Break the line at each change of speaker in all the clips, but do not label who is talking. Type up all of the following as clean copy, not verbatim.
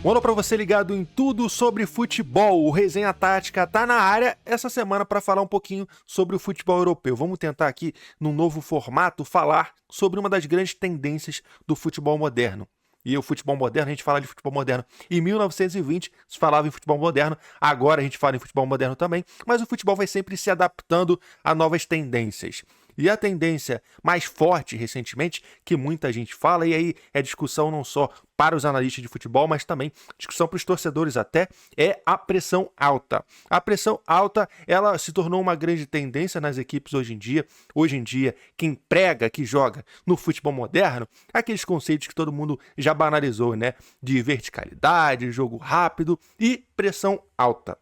Olá para você ligado em tudo sobre futebol. O Resenha Tática tá na área essa semana para falar um pouquinho sobre o futebol europeu. Vamos tentar aqui, num novo formato, falar sobre uma das grandes tendências do futebol moderno. E o futebol moderno, a gente fala de futebol moderno em 1920, se falava em futebol moderno, agora a gente fala em futebol moderno também, mas o futebol vai sempre se adaptando a novas tendências. E a tendência mais forte recentemente, que muita gente fala, e aí é discussão não só para os analistas de futebol, mas também discussão para os torcedores até, é a pressão alta. A pressão alta, ela se tornou uma grande tendência nas equipes hoje em dia. Hoje em dia, quem prega, que joga no futebol moderno, aqueles conceitos que todo mundo já banalizou, né? De verticalidade, jogo rápido e pressão alta.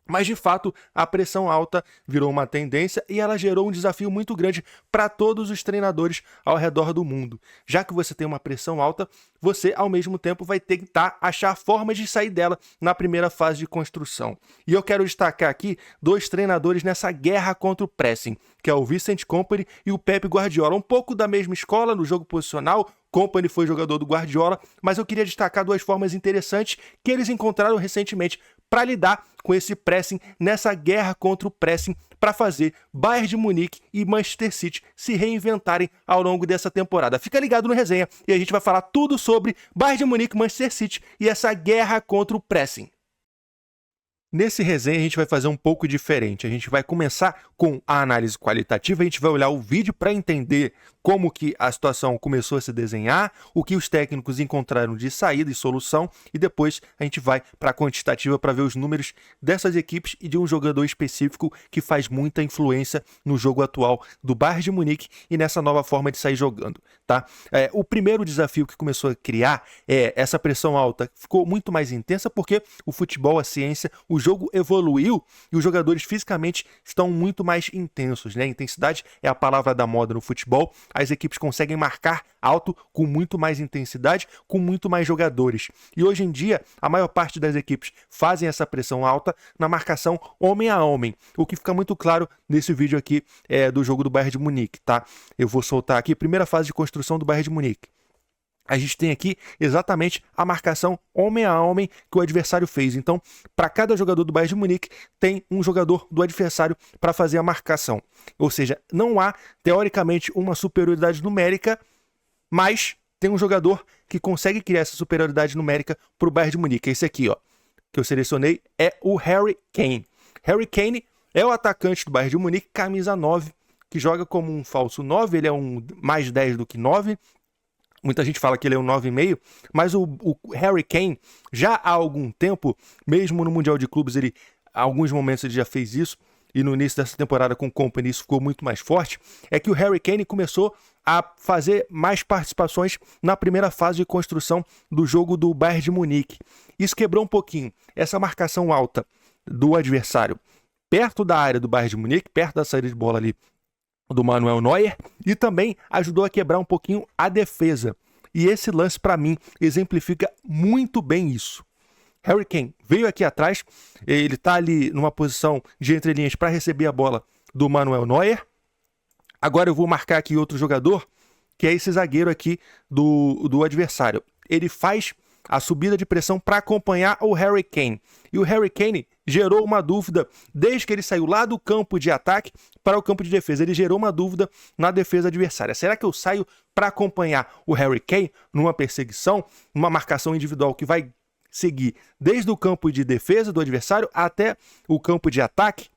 Mas, de fato, a pressão alta virou uma tendência e ela gerou um desafio muito grande para todos os treinadores ao redor do mundo. Já que você tem uma pressão alta, você, ao mesmo tempo, vai tentar achar formas de sair dela na primeira fase de construção. E eu quero destacar aqui dois treinadores nessa guerra contra o pressing, que é o Vincent Kompany e o Pep Guardiola. Um pouco da mesma escola no jogo posicional. Kompany foi jogador do Guardiola, mas eu queria destacar duas formas interessantes que eles encontraram recentemente para lidar com esse pressing, nessa guerra contra o pressing, para fazer Bayern de Munique e Manchester City se reinventarem ao longo dessa temporada. Fica ligado no Resenha e a gente vai falar tudo sobre Bayern de Munique e Manchester City e essa guerra contra o pressing. Nesse resenha a gente vai fazer um pouco diferente. A gente vai começar com a análise qualitativa, a gente vai olhar o vídeo para entender como que a situação começou a se desenhar, o que os técnicos encontraram de saída e solução, e depois a gente vai para a quantitativa para ver os números dessas equipes e de um jogador específico que faz muita influência no jogo atual do Bayern de Munique e nessa nova forma de sair jogando, tá? O primeiro desafio que começou a criar é essa pressão alta, ficou muito mais intensa porque o futebol, a ciência, o jogo evoluiu e os jogadores fisicamente estão muito mais intensos, né? Intensidade é a palavra da moda no futebol. As equipes conseguem marcar alto com muito mais intensidade, com muito mais jogadores. E hoje em dia, a maior parte das equipes fazem essa pressão alta na marcação homem a homem, o que fica muito claro nesse vídeo aqui do jogo do Bayern de Munique, tá? Eu vou soltar aqui, primeira fase de construção do Bayern de Munique. A gente tem aqui exatamente a marcação homem a homem que o adversário fez. Então, para cada jogador do Bayern de Munique, tem um jogador do adversário para fazer a marcação. Ou seja, não há, teoricamente, uma superioridade numérica, mas tem um jogador que consegue criar essa superioridade numérica para o Bayern de Munique. Esse aqui, ó, que eu selecionei, é o Harry Kane. Harry Kane é o atacante do Bayern de Munique, camisa 9, que joga como um falso 9, ele é um mais 10 do que 9. Muita gente fala que ele é um 9,5, mas o Harry Kane, já há algum tempo, mesmo no Mundial de Clubes, alguns momentos ele já fez isso, e no início dessa temporada com o Kompany isso ficou muito mais forte, é que o Harry Kane começou a fazer mais participações na primeira fase de construção do jogo do Bayern de Munique. Isso quebrou um pouquinho essa marcação alta do adversário perto da área do Bayern de Munique, perto da saída de bola ali do Manuel Neuer, e também ajudou a quebrar um pouquinho a defesa. E esse lance, para mim, exemplifica muito bem isso. Harry Kane veio aqui atrás, ele está ali numa posição de entrelinhas para receber a bola do Manuel Neuer. Agora eu vou marcar aqui outro jogador, que é esse zagueiro aqui do adversário. Ele faz a subida de pressão para acompanhar o Harry Kane. E o Harry Kane gerou uma dúvida desde que ele saiu lá do campo de ataque para o campo de defesa. Ele gerou uma dúvida na defesa adversária. Será que eu saio para acompanhar o Harry Kane numa perseguição, numa marcação individual que vai seguir desde o campo de defesa do adversário até o campo de ataque?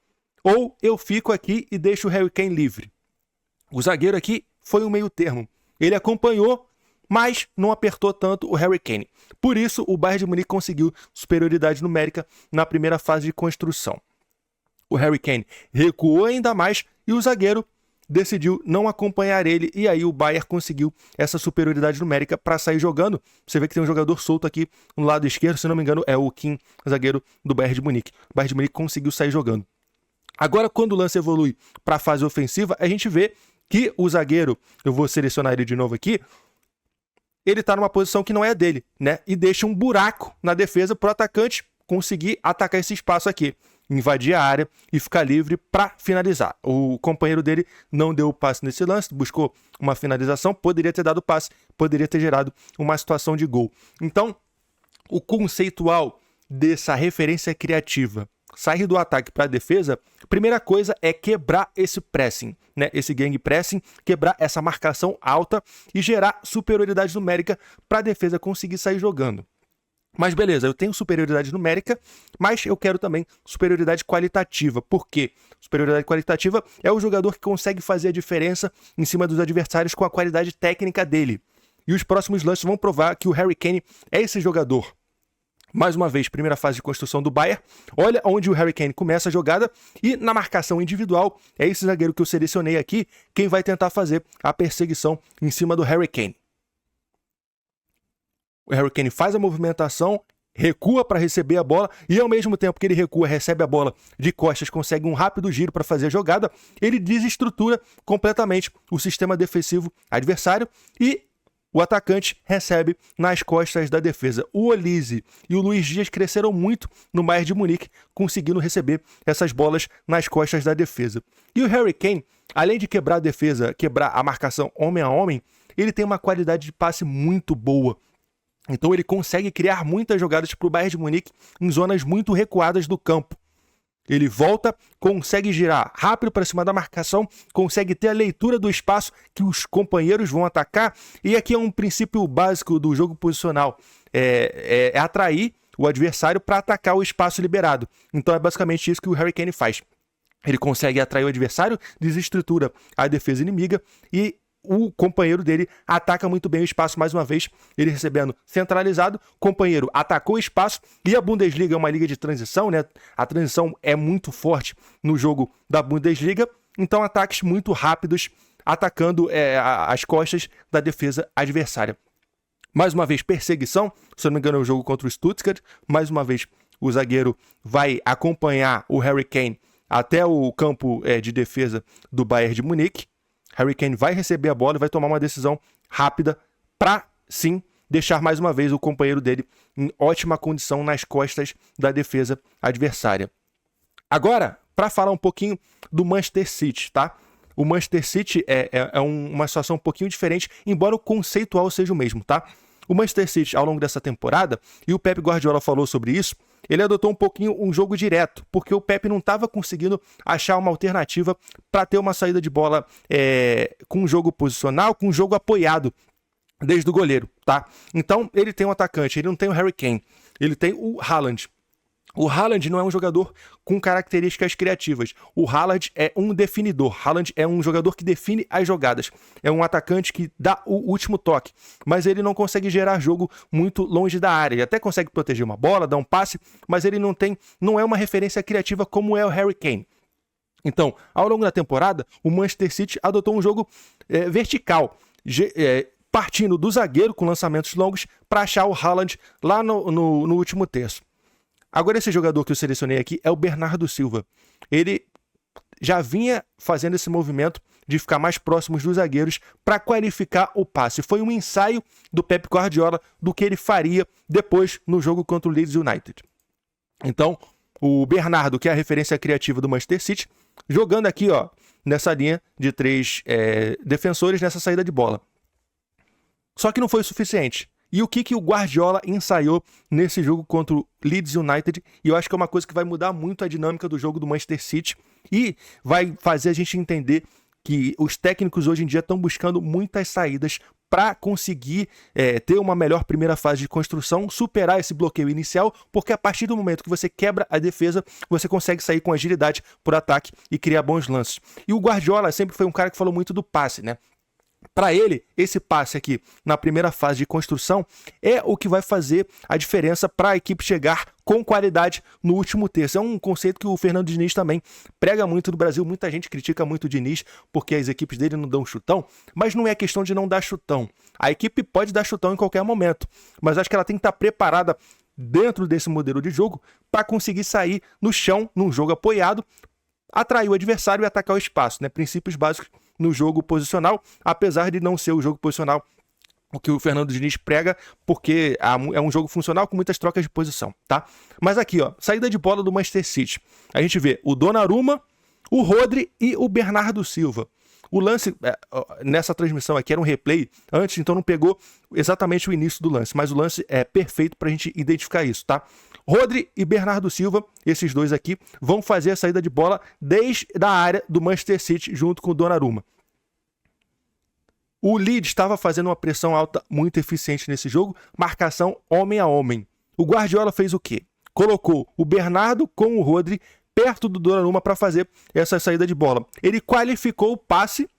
Ou eu fico aqui e deixo o Harry Kane livre? O zagueiro aqui foi um meio termo. Ele acompanhou, mas não apertou tanto o Harry Kane. Por isso, o Bayern de Munique conseguiu superioridade numérica na primeira fase de construção. O Harry Kane recuou ainda mais e o zagueiro decidiu não acompanhar ele, e aí o Bayern conseguiu essa superioridade numérica para sair jogando. Você vê que tem um jogador solto aqui no lado esquerdo, se não me engano, é o Kim, zagueiro do Bayern de Munique. O Bayern de Munique conseguiu sair jogando. Agora, quando o lance evolui para a fase ofensiva, a gente vê que o zagueiro, eu vou selecionar ele de novo aqui, ele está numa posição que não é dele, né? E deixa um buraco na defesa para o atacante conseguir atacar esse espaço aqui. invadir a área e ficar livre para finalizar. O companheiro dele não deu o passe nesse lance, buscou uma finalização, poderia ter dado o passe, poderia ter gerado uma situação de gol. Então, o conceitual dessa referência criativa, sair do ataque para a defesa, primeira coisa é quebrar esse pressing, né? Esse gang pressing, quebrar essa marcação alta e gerar superioridade numérica para a defesa conseguir sair jogando. Mas beleza, eu tenho superioridade numérica, mas eu quero também superioridade qualitativa. Por quê? Superioridade qualitativa é o jogador que consegue fazer a diferença em cima dos adversários com a qualidade técnica dele. E os próximos lances vão provar que o Harry Kane é esse jogador. Mais uma vez, primeira fase de construção do Bayern. Olha onde o Harry Kane começa a jogada e na marcação individual, é esse zagueiro que eu selecionei aqui, quem vai tentar fazer a perseguição em cima do Harry Kane. O Harry Kane faz a movimentação, recua para receber a bola e ao mesmo tempo que ele recua, recebe a bola de costas, consegue um rápido giro para fazer a jogada, ele desestrutura completamente o sistema defensivo adversário e o atacante recebe nas costas da defesa. O Olise e o Luiz Dias cresceram muito no Bayern de Munique, conseguindo receber essas bolas nas costas da defesa. E o Harry Kane, além de quebrar a defesa, quebrar a marcação homem a homem, ele tem uma qualidade de passe muito boa. Então ele consegue criar muitas jogadas para o Bayern de Munique em zonas muito recuadas do campo. Ele volta, consegue girar rápido para cima da marcação, consegue ter a leitura do espaço que os companheiros vão atacar. E aqui é um princípio básico do jogo posicional, é atrair o adversário para atacar o espaço liberado. Então é basicamente isso que o Harry Kane faz. Ele consegue atrair o adversário, desestrutura a defesa inimiga e o companheiro dele ataca muito bem o espaço mais uma vez, ele recebendo centralizado, companheiro atacou o espaço e a Bundesliga é uma liga de transição, né? A transição é muito forte no jogo da Bundesliga, então ataques muito rápidos atacando as costas da defesa adversária. Mais uma vez perseguição, se eu não me engano é o jogo contra o Stuttgart, mais uma vez o zagueiro vai acompanhar o Harry Kane até o campo de defesa do Bayern de Munique. Harry Kane vai receber a bola e vai tomar uma decisão rápida para, sim, deixar mais uma vez o companheiro dele em ótima condição nas costas da defesa adversária. Agora, para falar um pouquinho do Manchester City, tá? O Manchester City é uma situação um pouquinho diferente, embora o conceitual seja o mesmo, tá? O Manchester City, ao longo dessa temporada, e o Pep Guardiola falou sobre isso, ele adotou um pouquinho um jogo direto, porque o Pep não estava conseguindo achar uma alternativa para ter uma saída de bola com um jogo posicional, com um jogo apoiado desde o goleiro, tá? Então, ele tem um atacante, ele não tem o Harry Kane, ele tem o Haaland. O Haaland não é um jogador com características criativas. O Haaland é um definidor. Haaland é um jogador que define as jogadas. É um atacante que dá o último toque. Mas ele não consegue gerar jogo muito longe da área. Ele até consegue proteger uma bola, dar um passe, mas ele não é uma referência criativa como é o Harry Kane. Então, ao longo da temporada, o Manchester City adotou um jogo vertical, partindo do zagueiro com lançamentos longos para achar o Haaland lá no último terço. Agora esse jogador que eu selecionei aqui é o Bernardo Silva. Ele já vinha fazendo esse movimento de ficar mais próximos dos zagueiros para qualificar o passe. Foi um ensaio do Pep Guardiola do que ele faria depois no jogo contra o Leeds United. Então, o Bernardo, que é a referência criativa do Manchester City, jogando aqui, ó, nessa linha de 3 defensores nessa saída de bola. Só que não foi o suficiente. E o que o Guardiola ensaiou nesse jogo contra o Leeds United? E eu acho que é uma coisa que vai mudar muito a dinâmica do jogo do Manchester City e vai fazer a gente entender que os técnicos hoje em dia estão buscando muitas saídas para conseguir ter uma melhor primeira fase de construção, superar esse bloqueio inicial, porque a partir do momento que você quebra a defesa, você consegue sair com agilidade por ataque e criar bons lances. E o Guardiola sempre foi um cara que falou muito do passe, né? Para ele, esse passe aqui na primeira fase de construção é o que vai fazer a diferença para a equipe chegar com qualidade no último terço. É um conceito que o Fernando Diniz também prega muito no Brasil. Muita gente critica muito o Diniz porque as equipes dele não dão chutão, mas não é questão de não dar chutão. A equipe pode dar chutão em qualquer momento, mas acho que ela tem que estar preparada dentro desse modelo de jogo para conseguir sair no chão, num jogo apoiado, atrair o adversário e atacar o espaço, né? Princípios básicos no jogo posicional, apesar de não ser o jogo posicional o que o Fernando Diniz prega, porque é um jogo funcional com muitas trocas de posição, tá? Mas aqui, ó, saída de bola do Manchester City. A gente vê o Donnarumma, o Rodri e o Bernardo Silva. O lance, nessa transmissão aqui, era um replay antes, então não pegou exatamente o início do lance, mas o lance é perfeito pra gente identificar isso, tá? Rodri e Bernardo Silva, esses dois aqui, vão fazer a saída de bola desde a área do Manchester City junto com o Donnarumma. O Leeds estava fazendo uma pressão alta muito eficiente nesse jogo, marcação homem a homem. O Guardiola fez o quê? Colocou o Bernardo com o Rodri perto do Donnarumma para fazer essa saída de bola. Ele qualificou o passe,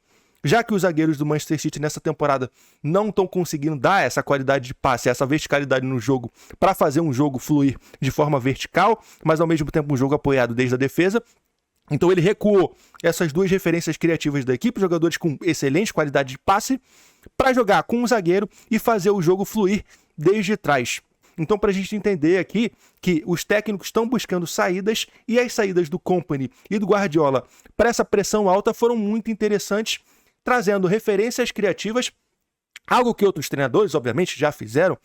já que os zagueiros do Manchester City nessa temporada não estão conseguindo dar essa qualidade de passe, essa verticalidade no jogo, para fazer um jogo fluir de forma vertical, mas ao mesmo tempo um jogo apoiado desde a defesa. Então ele recuou essas duas referências criativas da equipe, jogadores com excelente qualidade de passe, para jogar com um zagueiro e fazer o jogo fluir desde trás. Então, para a gente entender aqui que os técnicos estão buscando saídas e as saídas do Kompany e do Guardiola para essa pressão alta foram muito interessantes, trazendo referências criativas, algo que outros treinadores, obviamente, já fizeram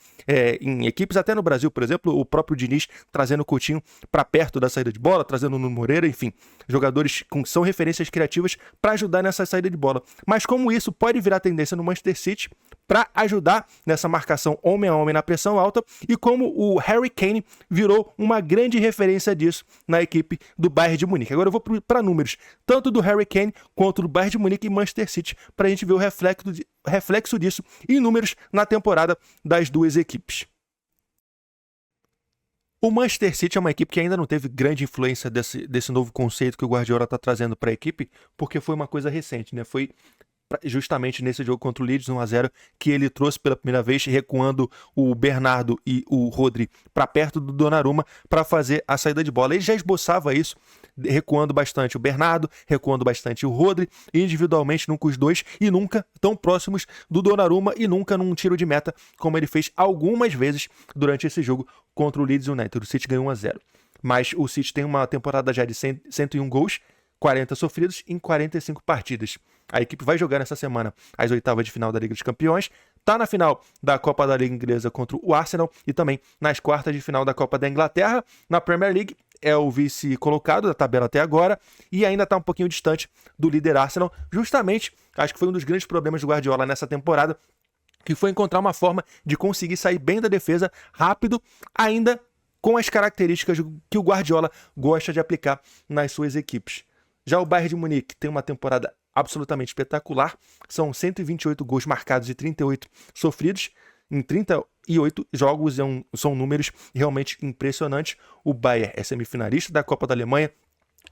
em equipes, até no Brasil, por exemplo, o próprio Diniz trazendo o Coutinho para perto da saída de bola, trazendo o Nuno Moreira, enfim, jogadores que são referências criativas para ajudar nessa saída de bola. Mas como isso pode virar tendência no Manchester City para ajudar nessa marcação homem a homem na pressão alta, e como o Harry Kane virou uma grande referência disso na equipe do Bayern de Munique. Agora eu vou para números, tanto do Harry Kane quanto do Bayern de Munique e Manchester City, para a gente ver o reflexo disso em números na temporada das duas equipes. O Manchester City é uma equipe que ainda não teve grande influência desse novo conceito que o Guardiola está trazendo para a equipe, porque foi uma coisa recente, né? Foi justamente nesse jogo contra o Leeds 1-0 que ele trouxe pela primeira vez, recuando o Bernardo e o Rodri para perto do Donnarumma para fazer a saída de bola. Ele já esboçava isso, recuando bastante o Bernardo, recuando bastante o Rodri, individualmente nunca os dois e nunca tão próximos do Donnarumma e nunca num tiro de meta, como ele fez algumas vezes durante esse jogo contra o Leeds United. O City ganhou 1-0. Mas o City tem uma temporada já de 101 gols, 40 sofridos em 45 partidas. A equipe vai jogar nessa semana as oitavas de final da Liga dos Campeões, está na final da Copa da Liga Inglesa contra o Arsenal e também nas quartas de final da Copa da Inglaterra. Na Premier League é o vice colocado da tabela até agora e ainda está um pouquinho distante do líder Arsenal. Justamente, acho que foi um dos grandes problemas do Guardiola nessa temporada, que foi encontrar uma forma de conseguir sair bem da defesa rápido, ainda com as características que o Guardiola gosta de aplicar nas suas equipes. Já o Bayern de Munique tem uma temporada absolutamente espetacular, são 128 gols marcados e 38 sofridos em 38 jogos, são números realmente impressionantes. O Bayern é semifinalista da Copa da Alemanha,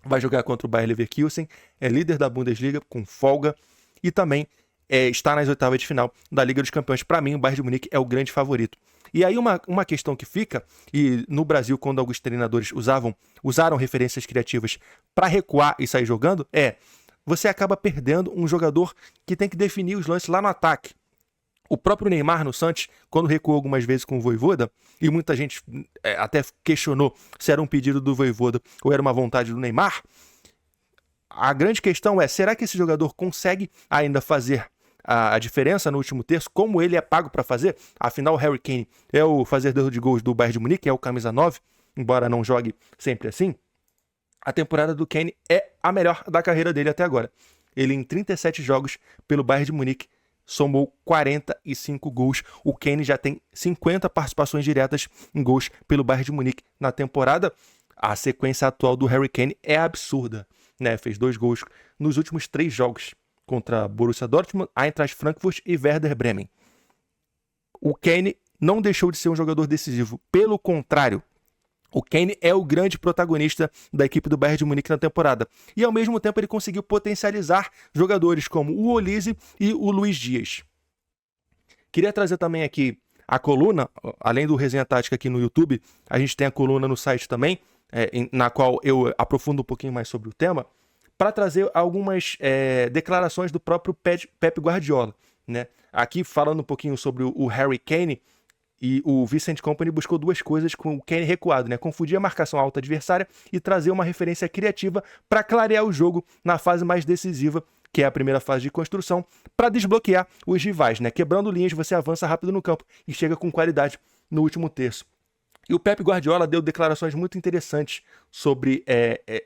vai jogar contra o Bayer Leverkusen, é líder da Bundesliga com folga e também está nas oitavas de final da Liga dos Campeões. Para mim, o Bayern de Munique é o grande favorito. E aí uma questão que fica, e no Brasil, quando alguns treinadores usaram referências criativas para recuar e sair jogando, você acaba perdendo um jogador que tem que definir os lances lá no ataque. O próprio Neymar no Santos, quando recuou algumas vezes com o Vojvoda, e muita gente até questionou se era um pedido do Vojvoda ou era uma vontade do Neymar, a grande questão é, será que esse jogador consegue ainda fazer a diferença no último terço, como ele é pago para fazer? Afinal, o Harry Kane é o fazedor de gols do Bayern de Munique, é o camisa 9, embora não jogue sempre assim. A temporada do Kane é a melhor da carreira dele até agora. Ele, em 37 jogos pelo Bayern de Munique, somou 45 gols. O Kane já tem 50 participações diretas em gols pelo Bayern de Munique na temporada. A sequência atual do Harry Kane é absurda, né? Fez 2 gols nos últimos 3 jogos contra Borussia Dortmund, Eintracht Frankfurt e Werder Bremen. O Kane não deixou de ser um jogador decisivo. Pelo contrário, o Kane é o grande protagonista da equipe do Bayern de Munique na temporada. E ao mesmo tempo ele conseguiu potencializar jogadores como o Olise e o Luiz Dias. Queria trazer também aqui a coluna, além do Resenha Tática aqui no YouTube, a gente tem a coluna no site também, na qual eu aprofundo um pouquinho mais sobre o tema, para trazer algumas declarações do próprio Pep Guardiola, né? Aqui falando um pouquinho sobre o Harry Kane, e o Vincent Kompany buscou 2 coisas com o Kane recuado, né? Confundir a marcação alta adversária e trazer uma referência criativa para clarear o jogo na fase mais decisiva, que é a primeira fase de construção, para desbloquear os rivais, né? Quebrando linhas, você avança rápido no campo e chega com qualidade no último terço. E o Pep Guardiola deu declarações muito interessantes sobre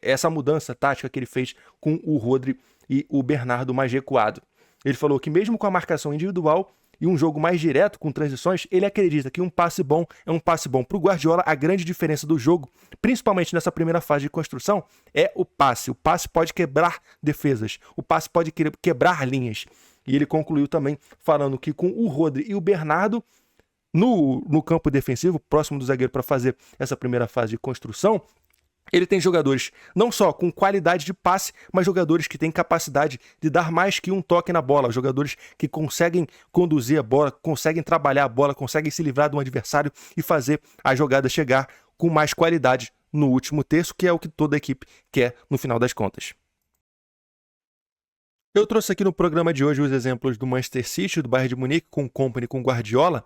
essa mudança tática que ele fez com o Rodri e o Bernardo mais recuado. Ele falou que mesmo com a marcação individual e um jogo mais direto com transições, ele acredita que um passe bom é um passe bom. Para o Guardiola, a grande diferença do jogo, principalmente nessa primeira fase de construção, é o passe. O passe pode quebrar defesas, o passe pode quebrar linhas. E ele concluiu também falando que com o Rodri e o Bernardo no campo defensivo, próximo do zagueiro para fazer essa primeira fase de construção, ele tem jogadores não só com qualidade de passe, mas jogadores que têm capacidade de dar mais que um toque na bola, jogadores que conseguem conduzir a bola, conseguem trabalhar a bola, conseguem se livrar de um adversário e fazer a jogada chegar com mais qualidade no último terço, que é o que toda a equipe quer no final das contas. Eu trouxe aqui no programa de hoje os exemplos do Manchester City, do Bayern de Munique, com o Kompany, com o Guardiola,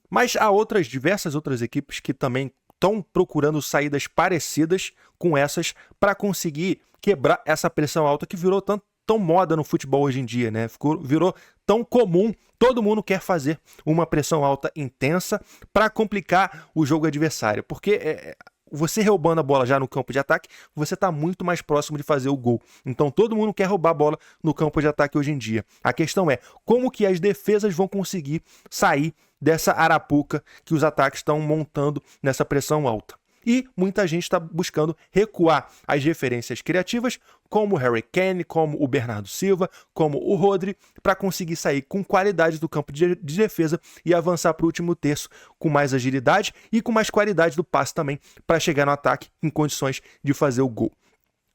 mas há diversas outras equipes que também estão procurando saídas parecidas com essas para conseguir quebrar essa pressão alta que virou tão moda no futebol hoje em dia, né? Virou tão comum, todo mundo quer fazer uma pressão alta intensa para complicar o jogo adversário, porque você roubando a bola já no campo de ataque, você está muito mais próximo de fazer o gol. Então todo mundo quer roubar a bola no campo de ataque hoje em dia. A questão é como que as defesas vão conseguir sair dessa arapuca que os ataques estão montando nessa pressão alta. E muita gente está buscando recuar as referências criativas, como o Harry Kane, como o Bernardo Silva, como o Rodri, para conseguir sair com qualidade do campo de defesa e avançar para o último terço com mais agilidade e com mais qualidade do passe também, para chegar no ataque em condições de fazer o gol.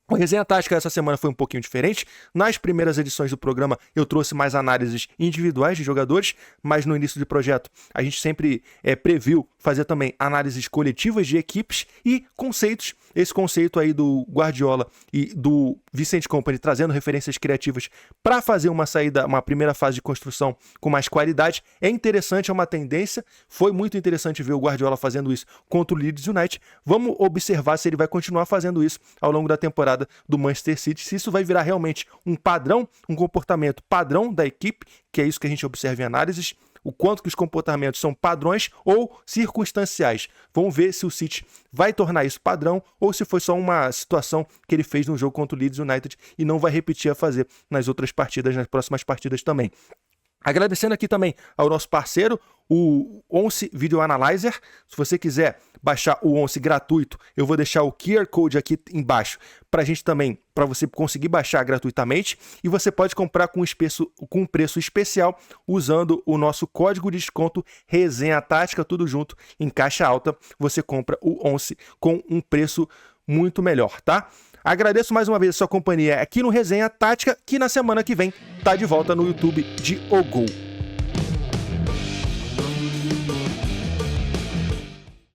A resenha tática essa semana foi um pouquinho diferente. Nas primeiras edições do programa eu trouxe mais análises individuais de jogadores, mas no início do projeto a gente sempre previu fazer também análises coletivas de equipes e conceitos. Esse conceito aí do Guardiola e do Vincent Kompany trazendo referências criativas para fazer uma primeira fase de construção com mais qualidade é interessante, é uma tendência. Foi muito interessante ver o Guardiola fazendo isso contra o Leeds United. Vamos observar se ele vai continuar fazendo isso ao longo da temporada do Manchester City, se isso vai virar realmente um padrão, um comportamento padrão da equipe, que é isso que a gente observa em análises, o quanto que os comportamentos são padrões ou circunstanciais. Vamos ver se o City vai tornar isso padrão ou se foi só uma situação que ele fez no jogo contra o Leeds United e não vai repetir a fazer nas outras partidas, nas próximas partidas também. Agradecendo aqui também ao nosso parceiro, o Once Video Analyzer. Se você quiser baixar o Once gratuito, eu vou deixar o QR Code aqui embaixo para você conseguir baixar gratuitamente. E você pode comprar com um preço especial usando o nosso código de desconto Resenha Tática, tudo junto, em caixa alta. Você compra o Once com um preço muito melhor, tá? Agradeço mais uma vez a sua companhia aqui no Resenha Tática, que na semana que vem tá de volta no YouTube de O Gol.